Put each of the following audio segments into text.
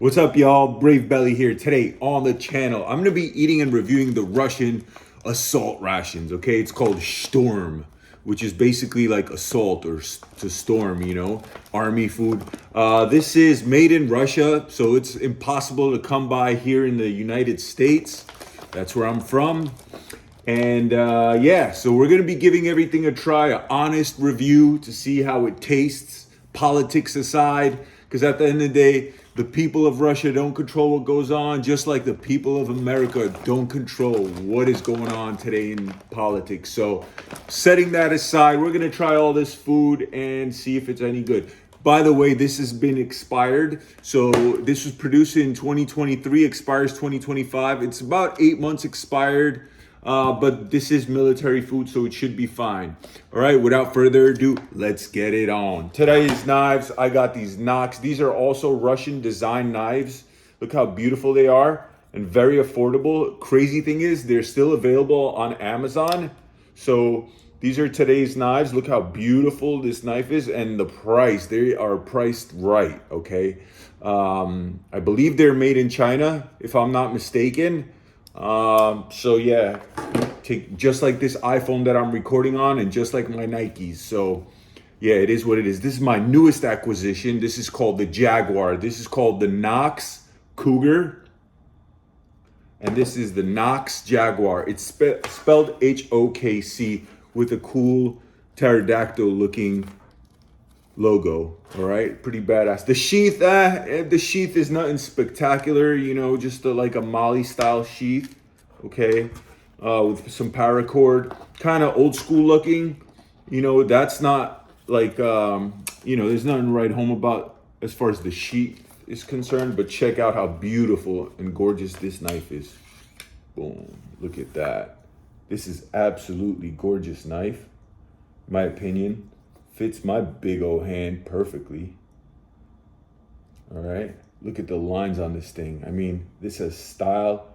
What's up, y'all? Brave Belly here. Today on the channel, I'm gonna be eating and reviewing the Russian assault rations. Okay, it's called SHTURM, which is basically like assault or to storm, army food. This is made in Russia, so it's impossible to come by here in the United States. That's where I'm from. And yeah, so we're gonna be giving everything a try, an honest review to see how it tastes, politics aside, because at the end of the day, the people of Russia don't control what goes on, just like the people of America don't control what is going on today in politics. So, setting that aside, we're gonna try all this food and see if it's any good. By the way, this has been expired. So this was produced in 2023, expires 2025. It's about 8 months expired. But this is military food, so it should be fine. All right, without further ado, let's get it on. Today's knives, I got these Knox. These are also Russian design knives. Look how beautiful they are and very affordable. Crazy thing is, they're still available on Amazon. So these are today's knives. Look how beautiful this knife is and the price. They are priced right, okay? I believe they're made in China, if I'm not mistaken. So yeah, just like this iPhone that I'm recording on and just like my Nikes. So yeah, it is what it is. This is my newest acquisition. This is called the Jaguar. This is called the Knox Cougar. And this is the Knox Jaguar. It's spelled HOKC with a cool pterodactyl looking logo. All right, pretty badass. The sheath is nothing spectacular, just like a Molly style sheath. Okay, with some paracord, kind of old school looking. That's not like there's nothing to write home about as far as the sheath is concerned. But check out how beautiful and gorgeous this knife is. Boom! Look at that. This is absolutely gorgeous knife, in my opinion. Fits my big old hand perfectly. All right, look at the lines on this thing. I mean, this has style,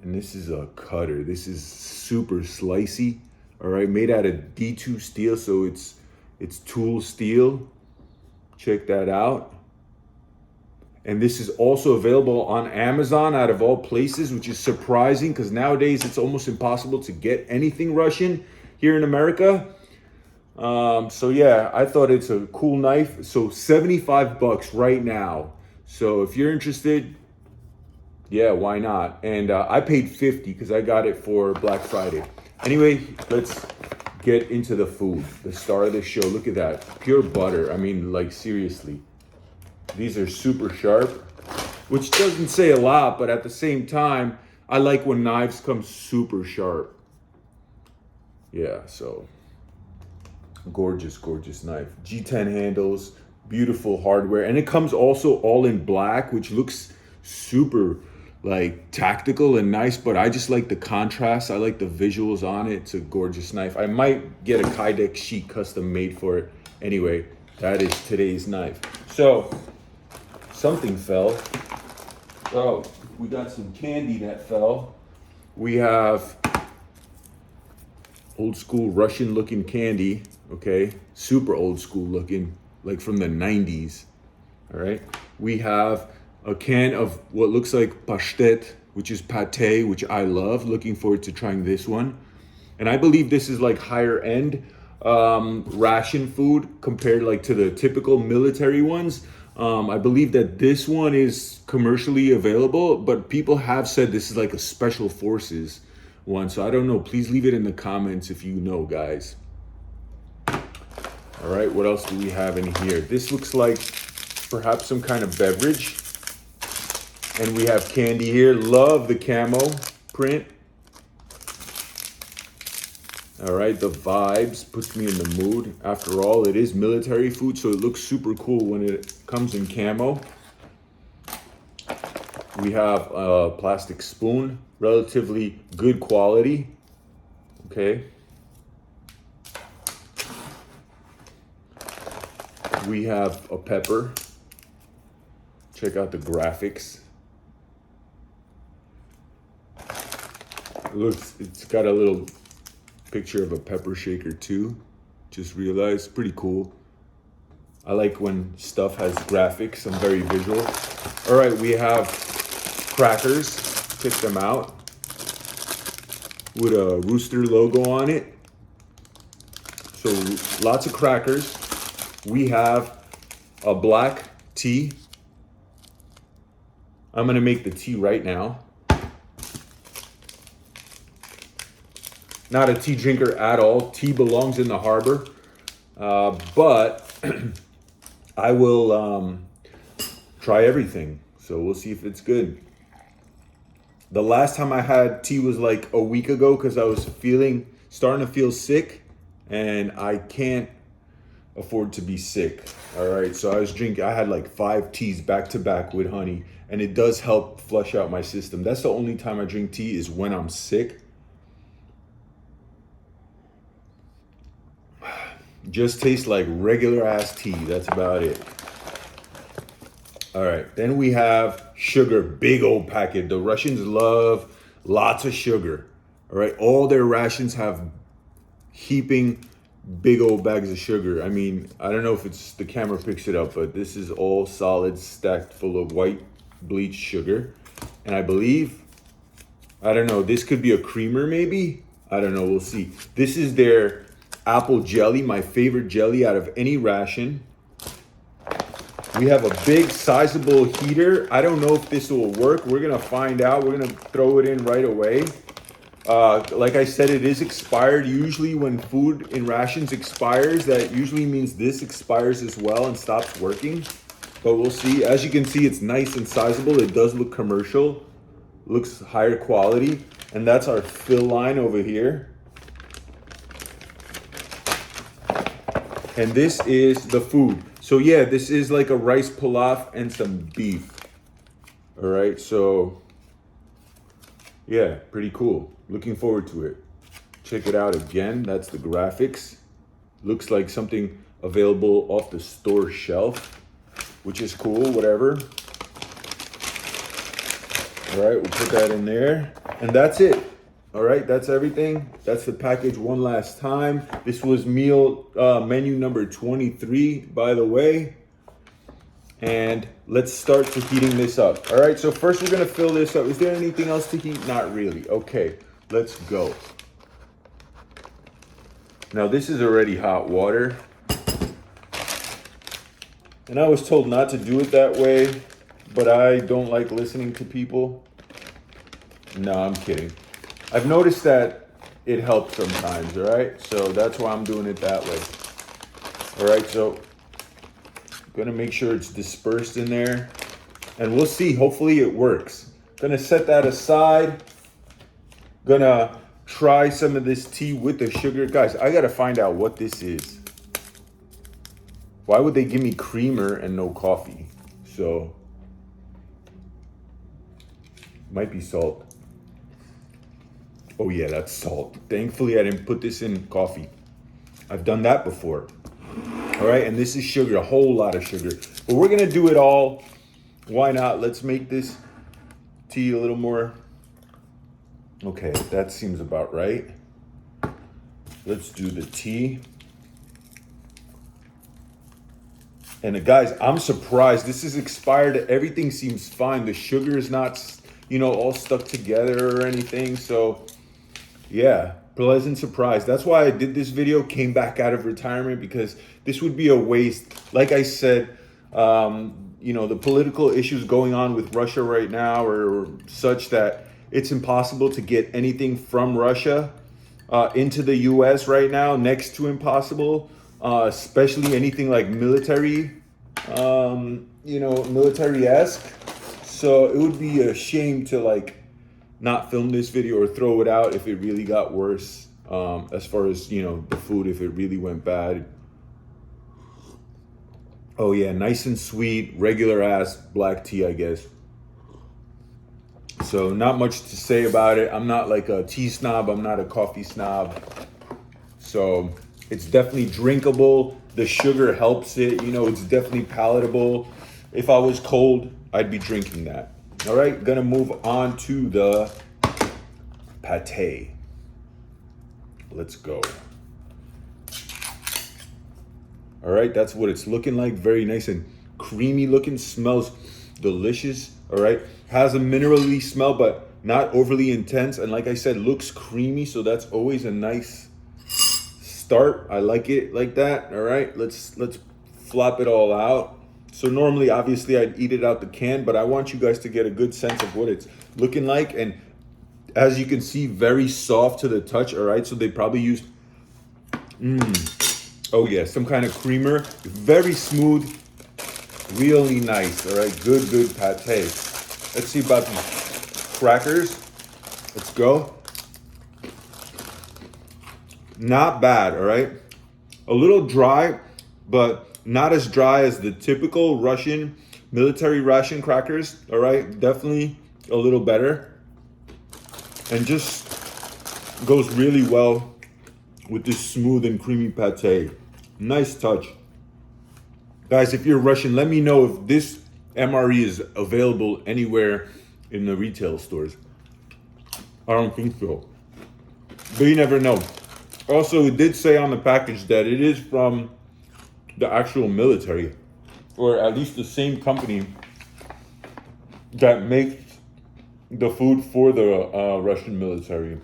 and this is a cutter. This is super slicey. All right, made out of D2 steel, so it's tool steel. Check that out. And this is also available on Amazon, out of all places, which is surprising because nowadays it's almost impossible to get anything Russian here in America. So yeah, I thought it's a cool knife. So 75 bucks right now. So if you're interested, yeah, why not? And I paid 50 because I got it for Black Friday. Anyway, let's get into the food. The star of the show. Look at that. Pure butter. I mean, like seriously. These are super sharp, which doesn't say a lot, but at the same time, I like when knives come super sharp. Yeah, so gorgeous knife. G10 handles, beautiful hardware, and it comes also all in black, which looks super like tactical and nice, but I just like the contrast. I like the visuals on it. It's a gorgeous knife. I might get a Kydex sheet custom made for it. Anyway, that is today's knife. So something fell. Oh, we got some candy that fell. We have old school Russian looking candy. Okay, super old school looking, like from the 90s. All right, we have a can of what looks like pastet, which is pate, which I love. Looking forward to trying this one. And I believe this is like higher end ration food compared like to the typical military ones. I believe that this one is commercially available, but people have said this is like a special forces one. So I don't know. Please leave it in the comments if you know, guys. All right, what else do we have in here? This looks like perhaps some kind of beverage. And we have candy here. Love the camo print. All right, the vibes puts me in the mood. After all, it is military food, so it looks super cool when it comes in camo. We have a plastic spoon, relatively good quality. Okay. We have a pepper. Check out the graphics. It's got a little picture of a pepper shaker too. Just realized, pretty cool. I like when stuff has graphics. I'm very visual. All right, we have crackers. Pick them out with a rooster logo on it. So lots of crackers. We have a black tea. I'm gonna make the tea right now. Not a tea drinker at all. Tea belongs in the harbor. But I will try everything. So we'll see if it's good. The last time I had tea was like a week ago because I was starting to feel sick, and I can't afford to be sick. All right, so I had like 5 teas back to back with honey, and it does help flush out my system. That's the only time I drink tea is when I'm sick. Just tastes like regular ass tea. That's about it. All right, then we have sugar, big old packet. The Russians love lots of sugar. All right, all their rations have heaping big old bags of sugar. I mean, I don't know if it's the camera picks it up, but this is all solid stacked full of white bleached sugar. And I believe, I don't know, this could be a creamer maybe? I don't know, we'll see. This is their apple jelly, my favorite jelly out of any ration. We have a big sizable heater. I don't know if this will work. We're gonna find out. We're gonna throw it in right away. Like I said, it is expired. Usually when food in rations expires, that usually means this expires as well and stops working. But we'll see. As you can see, it's nice and sizable. It does look commercial, looks higher quality. And that's our fill line over here. And this is the food. So yeah, this is like a rice pilaf and some beef. All right, so yeah, pretty cool. Looking forward to it. Check it out again. That's the graphics. Looks like something available off the store shelf, which is cool, whatever. All right, we'll put that in there. And that's it. All right, that's everything. That's the package one last time. This was meal menu number 23, by the way. And let's start to heating this up. All right, so first we're gonna fill this up. Is there anything else to heat? Not really. Okay, let's go. Now this is already hot water. And I was told not to do it that way, but I don't like listening to people. No, I'm kidding. I've noticed that it helps sometimes, all right? So that's why I'm doing it that way. All right, so I'm gonna make sure it's dispersed in there, and we'll see, hopefully it works. Gonna set that aside. Gonna try some of this tea with the sugar. Guys, I gotta find out what this is. Why would they give me creamer and no coffee? So, might be salt. Oh yeah, that's salt. Thankfully, I didn't put this in coffee. I've done that before. All right, and this is sugar, a whole lot of sugar. But we're gonna do it all. Why not? Let's make this tea a little more. Okay, that seems about right. Let's do the tea. And guys, I'm surprised. This is expired. Everything seems fine. The sugar is not, all stuck together or anything. So yeah, pleasant surprise. That's why I did this video, came back out of retirement, because this would be a waste. Like I said, the political issues going on with Russia right now are such that it's impossible to get anything from Russia into the US right now, next to impossible, especially anything like military, military-esque. So it would be a shame to not film this video or throw it out if it really got worse, as far as, the food, if it really went bad. Oh yeah, nice and sweet, regular ass black tea, I guess. So not much to say about it. I'm not like a tea snob. I'm not a coffee snob. So it's definitely drinkable. The sugar helps it. It's definitely palatable. If I was cold, I'd be drinking that. All right, gonna move on to the pate. Let's go. All right, that's what it's looking like. Very nice and creamy looking, smells delicious. All right, has a minerally smell, but not overly intense. And like I said, looks creamy, so that's always a nice start. I like it like that. All right, let's flop it all out. So normally, obviously, I'd eat it out the can, but I want you guys to get a good sense of what it's looking like. And as you can see, very soft to the touch. All right, so they probably used oh yeah, some kind of creamer. Very smooth, really nice. All right, good pate. Let's see about these crackers. Let's go. Not bad, all right? A little dry, but not as dry as the typical Russian military ration crackers, all right? Definitely a little better. And just goes really well with this smooth and creamy pate. Nice touch. Guys, if you're Russian, let me know if this MRE is available anywhere in the retail stores. I don't think so, but you never know. Also, it did say on the package that it is from the actual military, or at least the same company that makes the food for the Russian military.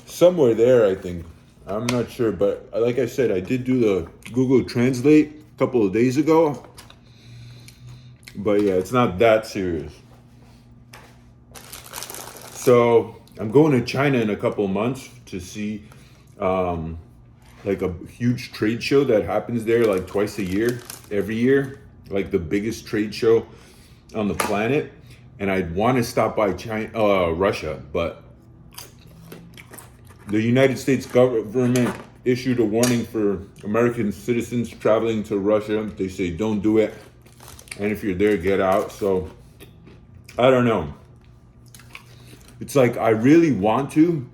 Somewhere there, I think. I'm not sure, but like I said, I did do the Google Translate a couple of days ago. But yeah, it's not that serious. So I'm going to China in a couple of months to see like a huge trade show that happens there like twice a year, every year, like the biggest trade show on the planet. And I'd want to stop by Russia, but the United States government issued a warning for American citizens traveling to Russia. They say don't do it, and if you're there, get out. So I don't know. It's like I really want to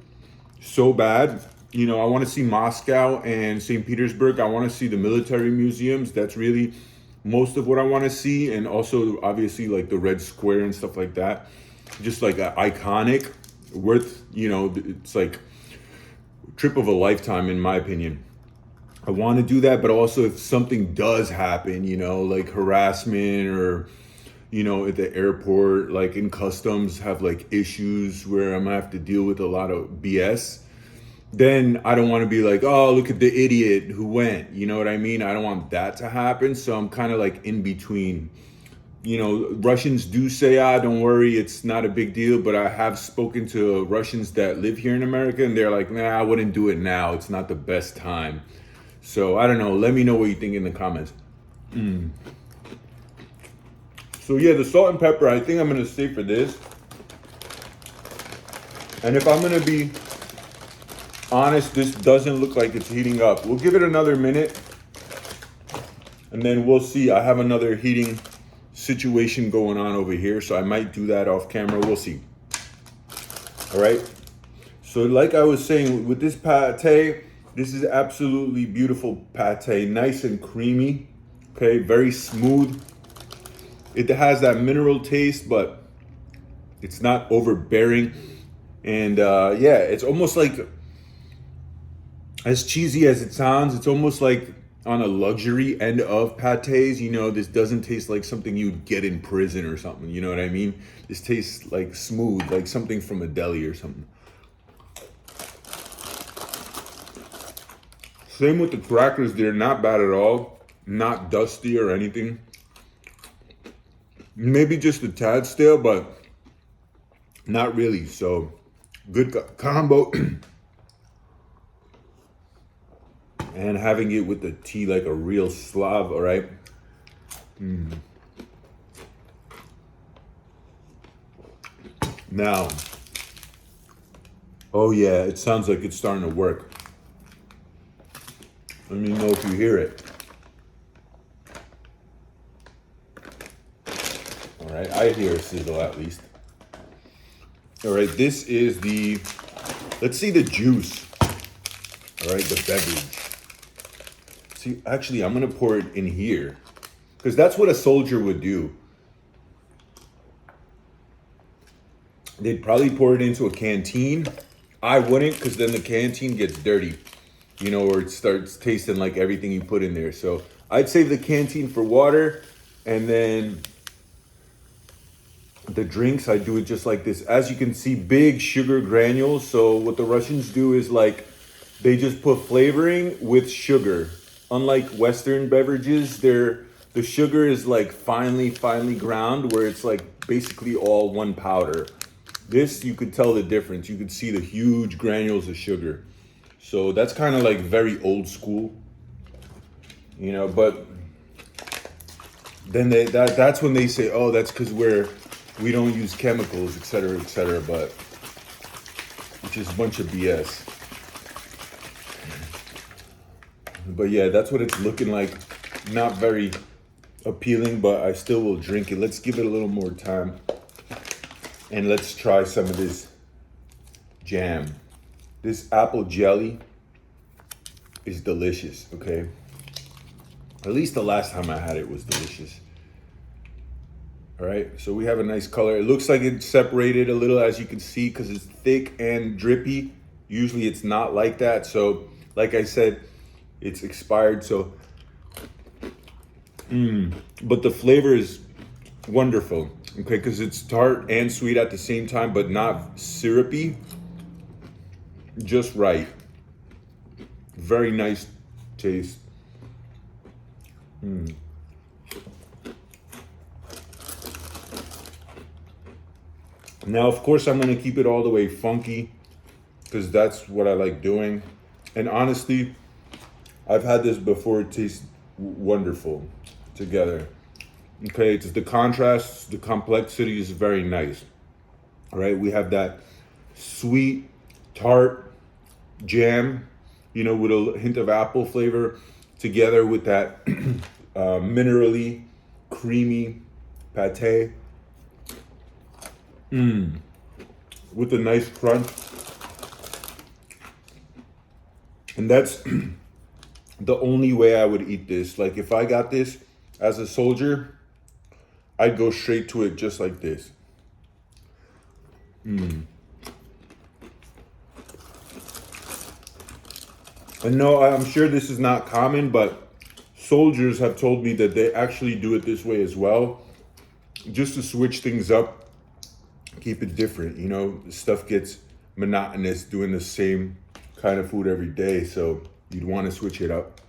so bad. You know, I want to see Moscow and St. Petersburg. I want to see the military museums. That's really most of what I want to see. And also, obviously, like the Red Square and stuff like that. Just like iconic, worth, you know, it's like trip of a lifetime, in my opinion. I want to do that, but also if something does happen, you know, like harassment or, you know, at the airport, like in customs, have like issues where I'm gonna have to deal with a lot of BS, then I don't want to be like, oh, look at the idiot who went. You know what I mean? I don't want that to happen. So I'm kind of like in between. You know, Russians do say, don't worry, it's not a big deal. But I have spoken to Russians that live here in America, and they're like, nah, I wouldn't do it now. It's not the best time. So I don't know. Let me know what you think in the comments. So yeah, the salt and pepper, I think I'm going to save for this. And if I'm going to be honest, this doesn't look like it's heating up. We'll give it another minute, and then we'll see. I have another heating situation going on over here, so I might do that off camera. We'll see. All right, so like I was saying, with this pate, this is absolutely beautiful pate, nice and creamy. Okay, very smooth. It has that mineral taste, but it's not overbearing. And yeah, it's almost like, as cheesy as it sounds, it's almost like on a luxury end of pates. You know, this doesn't taste like something you'd get in prison or something. You know what I mean? This tastes like smooth, like something from a deli or something. Same with the crackers. They're not bad at all. Not dusty or anything. Maybe just a tad stale, but not really. So good combo. And having it with the tea like a real Slav, all right? Now, oh yeah, it sounds like it's starting to work. Let me know if you hear it. All right, I hear a sizzle at least. All right, this is the, let's see the juice. All right, the beverage. See, actually, I'm gonna pour it in here because that's what a soldier would do. They'd probably pour it into a canteen. I wouldn't, because then the canteen gets dirty. you know, or it starts tasting like everything you put in there. So I'd save the canteen for water, and then the drinks, I do it just like this. As you can see, big sugar granules. So what the Russians do is like, they just put flavoring with sugar. Unlike Western beverages, the sugar is like finely ground, where it's like basically all one powder. This, you could tell the difference. You could see the huge granules of sugar. So that's kind of like very old school, you know, but then that's when they say, oh, that's because we don't use chemicals, et cetera, but which is a bunch of BS. But yeah, that's what it's looking like. Not very appealing, but I still will drink it. Let's give it a little more time. And let's try some of this jam. This apple jelly is delicious, okay? At least the last time I had it was delicious. All right, so we have a nice color. It looks like it's separated a little, as you can see, because it's thick and drippy. Usually it's not like that. So like I said, it's expired, so. But the flavor is wonderful, okay, because it's tart and sweet at the same time, but not syrupy. Just right. Very nice taste. Now, of course, I'm gonna keep it all the way funky because that's what I like doing. And honestly, I've had this before. It tastes wonderful together. Okay, it's the contrast, the complexity is very nice. All right, we have that sweet, tart jam, you know, with a hint of apple flavor, together with that minerally creamy pate. With a nice crunch. And that's the only way I would eat this. Like if I got this as a soldier, I'd go straight to it just like this. And no, I'm sure this is not common, but soldiers have told me that they actually do it this way as well, just to switch things up. Keep it different, you know, stuff gets monotonous doing the same kind of food every day, so you'd want to switch it up.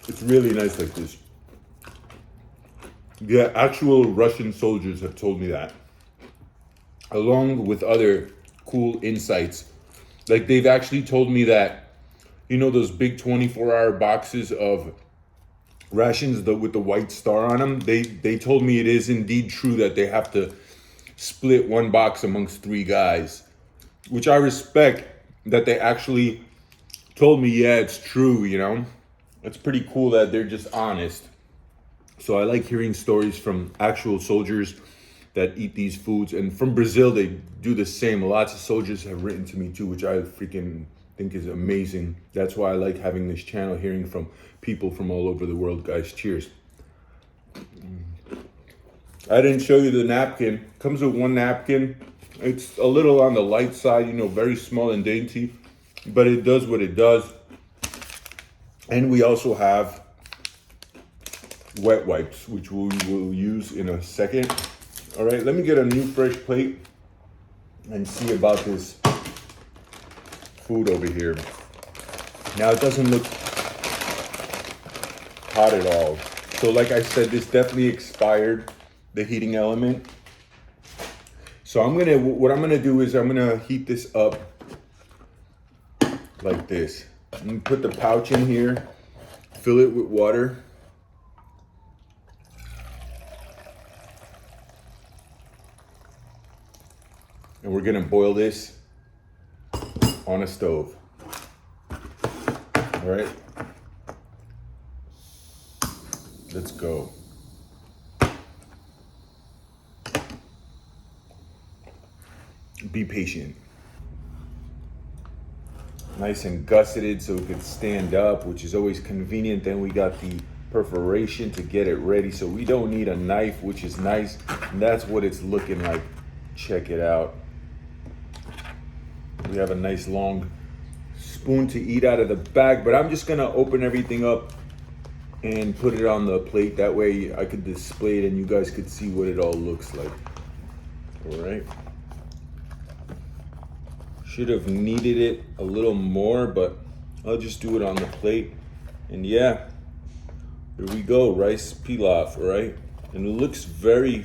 It's really nice like this. Yeah, actual Russian soldiers have told me that, along with other cool insights. Like they've actually told me that, you know, those big 24-hour boxes of rations with the white star on them, they told me it is indeed true that they have to split one box amongst 3 guys, which I respect that they actually told me, yeah, it's true, you know. It's pretty cool that they're just honest. So I like hearing stories from actual soldiers that eat these foods, and from Brazil they do the same. Lots of soldiers have written to me too, which I freaking think is amazing. That's why I like having this channel, hearing from people from all over the world. Guys, cheers. I didn't show you the napkin. Comes with 1 napkin. It's a little on the light side, you know, very small and dainty, but it does what it does. And we also have wet wipes, which we will use in a second. All right, let me get a new fresh plate and see about this food over here. Now it doesn't look hot at all. So like I said, this definitely expired, the heating element. So what I'm gonna do is I'm gonna heat this up like this. I'm gonna put the pouch in here, fill it with water. And we're gonna boil this on a stove. All right, let's go. Be patient. Nice and gusseted so it could stand up, which is always convenient. Then we got the perforation to get it ready, so we don't need a knife, which is nice. And that's what it's looking like. Check it out. We have a nice long spoon to eat out of the bag, but I'm just gonna open everything up and put it on the plate. That way I could display it and you guys could see what it all looks like. All right. Should have kneaded it a little more, but I'll just do it on the plate. And yeah, here we go, rice pilaf, right? And it looks very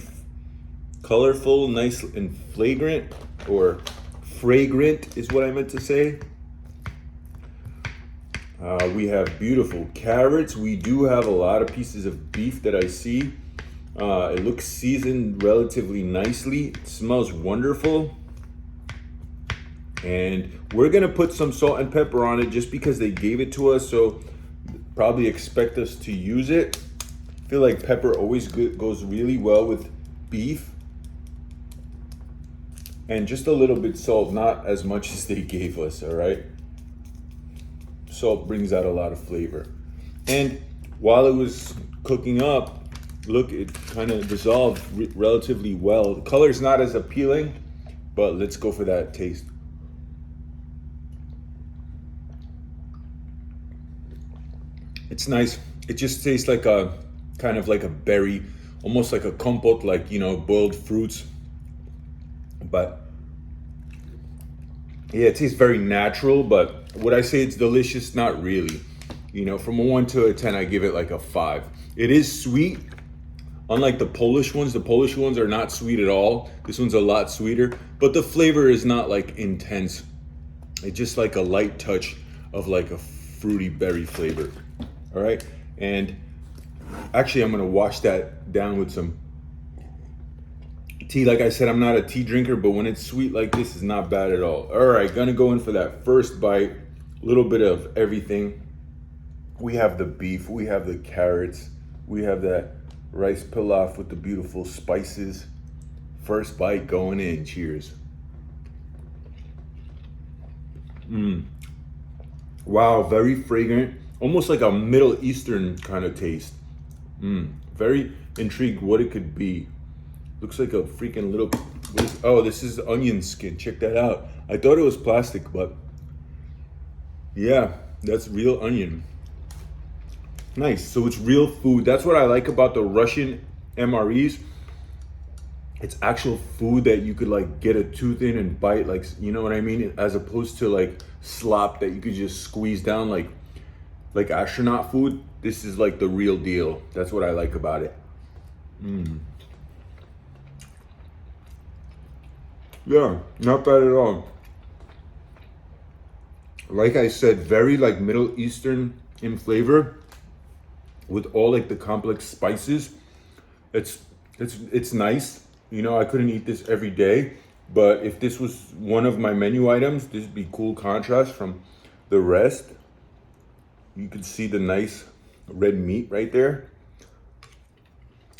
colorful, nice and flagrant, or fragrant is what I meant to say. We have beautiful carrots. We do have a lot of pieces of beef that I see. It looks seasoned relatively nicely. It smells wonderful. And we're gonna put some salt and pepper on it just because they gave it to us, so probably expect us to use it. I feel like pepper always goes really well with beef. And just a little bit salt, not as much as they gave us, all right? Salt brings out a lot of flavor. And while it was cooking up, look, it kind of dissolved relatively well. The color's not as appealing, but let's go for that taste. It's nice. It just tastes like a kind of like a berry, almost like a compote, like, you know, boiled fruits. But yeah, it tastes very natural, but would I say it's delicious? Not really. You know, from a 1 to a 10, I give it like a 5. It is sweet. Unlike the Polish ones are not sweet at all. This one's a lot sweeter, but the flavor is not like intense. It's just like a light touch of like a fruity berry flavor. All right. And actually, I'm going to wash that down with some tea. Like I said, I'm not a tea drinker, but when it's sweet like this, it's not bad at all. All right, gonna go in for that first bite. A little bit of everything. We have the beef, we have the carrots, we have that rice pilaf with the beautiful spices. First bite going in. Cheers. Wow, very fragrant. Almost like a Middle Eastern kind of taste. Very intrigued what it could be. Looks like a freaking little, oh, this is onion skin. Check that out. I thought it was plastic, but yeah, that's real onion. Nice. So it's real food. That's what I like about the Russian MREs. It's actual food that you could like get a tooth in and bite, like, you know what I mean? As opposed to like slop that you could just squeeze down like astronaut food. This is like the real deal. That's what I like about it. Yeah, not bad at all. Like I said, very like Middle Eastern in flavor with all like the complex spices. It's nice. You know, I couldn't eat this every day, but if this was one of my menu items, this would be cool contrast from the rest. You can see the nice red meat right there.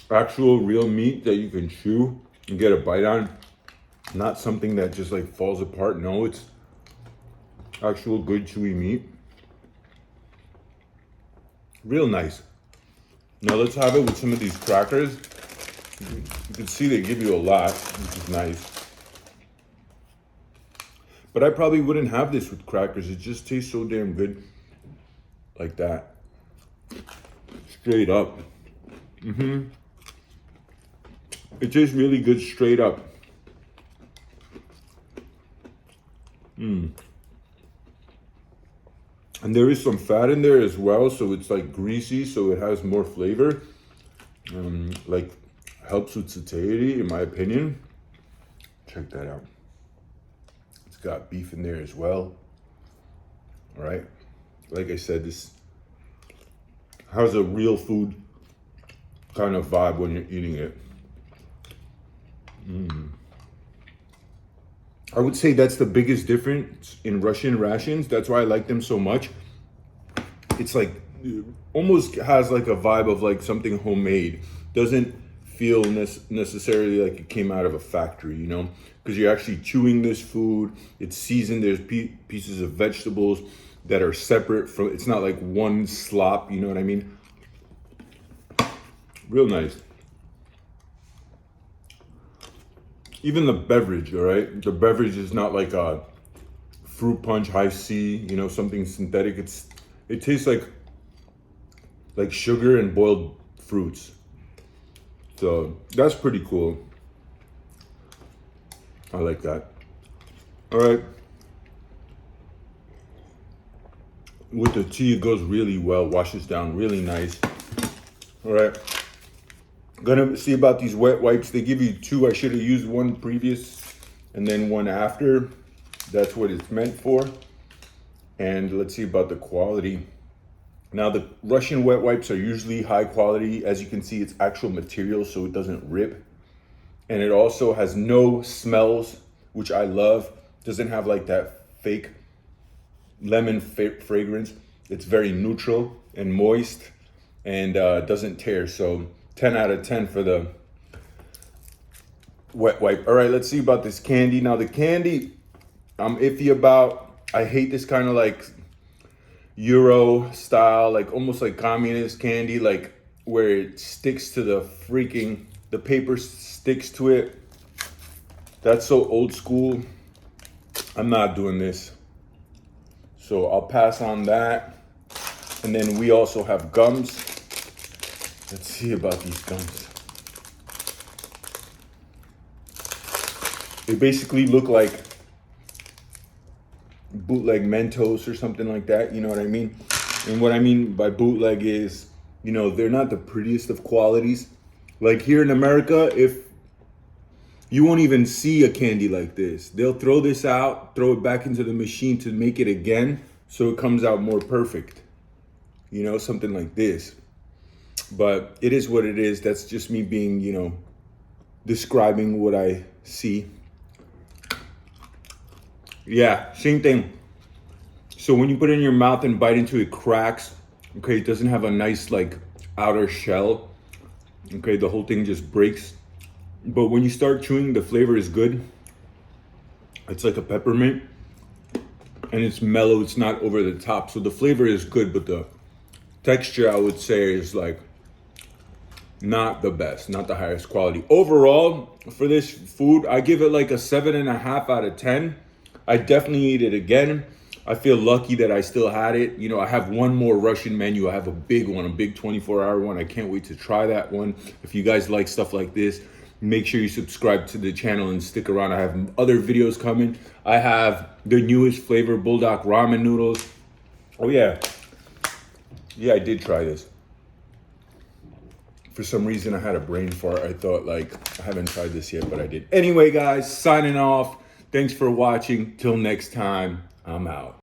Actual real meat that you can chew and get a bite on. Not something that just like falls apart. No, it's actual good chewy meat. Real nice. Now let's have it with some of these crackers. You can see they give you a lot, which is nice. But I probably wouldn't have this with crackers. It just tastes so damn good like that. Straight up. It tastes really good straight up. And there is some fat in there as well, so it's like greasy, so it has more flavor. Like helps with satiety, in my opinion. Check that out. It's got beef in there as well. All right. Like I said, this has a real food kind of vibe when you're eating it. I would say that's the biggest difference in Russian rations. That's why I like them so much. It's like, almost has like a vibe of like something homemade. Doesn't feel necessarily like it came out of a factory, you know? Because you're actually chewing this food. It's seasoned. There's pieces of vegetables that are separate from, it's not like one slop, you know what I mean? Real nice. Even the beverage, all right? The beverage is not like a fruit punch, high C, you know, something synthetic. It tastes like sugar and boiled fruits. So that's pretty cool. I like that. All right. With the tea, it goes really well, washes down really nice. All right. Gonna see about these wet wipes. They give you two. I should have used one previous and then one after. That's what it's meant for. And let's see about the quality. Now, the Russian wet wipes are usually high quality. As you can see, it's actual material, so it doesn't rip. And it also has no smells, which I love. Doesn't have like that fake lemon fragrance. It's very neutral and moist and doesn't tear. So 10 out of 10 for the wet wipe. All right, let's see about this candy. Now, the candy I'm iffy about. I hate this kind of like Euro style, like almost like communist candy, like where it sticks to the paper sticks to it. That's so old school. I'm not doing this. So I'll pass on that. And then we also have gums. Let's see about these gums. They basically look like bootleg Mentos or something like that, you know what I mean? And what I mean by bootleg is, you know, they're not the prettiest of qualities. Like here in America, if you won't even see a candy like this, they'll throw this out, throw it back into the machine to make it again, so it comes out more perfect. You know, something like this. But it is what it is. That's just me being, you know, describing what I see. Yeah, same thing. So when you put it in your mouth and bite into it, cracks. Okay, it doesn't have a nice like outer shell. Okay, the whole thing just breaks. But when you start chewing, the flavor is good. It's like a peppermint. And it's mellow, it's not over the top. So the flavor is good, but the texture, I would say, is like not the best, not the highest quality. Overall, for this food, I give it like a 7.5 out of 10. I definitely eat it again. I feel lucky that I still had it. You know, I have one more Russian menu. I have a big one, a big 24-hour one. I can't wait to try that one. If you guys like stuff like this, make sure you subscribe to the channel and stick around. I have other videos coming. I have the newest flavor, Bulldog ramen noodles. Oh yeah. Yeah, I did try this. For some reason, I had a brain fart. I thought like, I haven't tried this yet, but I did. Anyway, guys, signing off. Thanks for watching. Till next time, I'm out.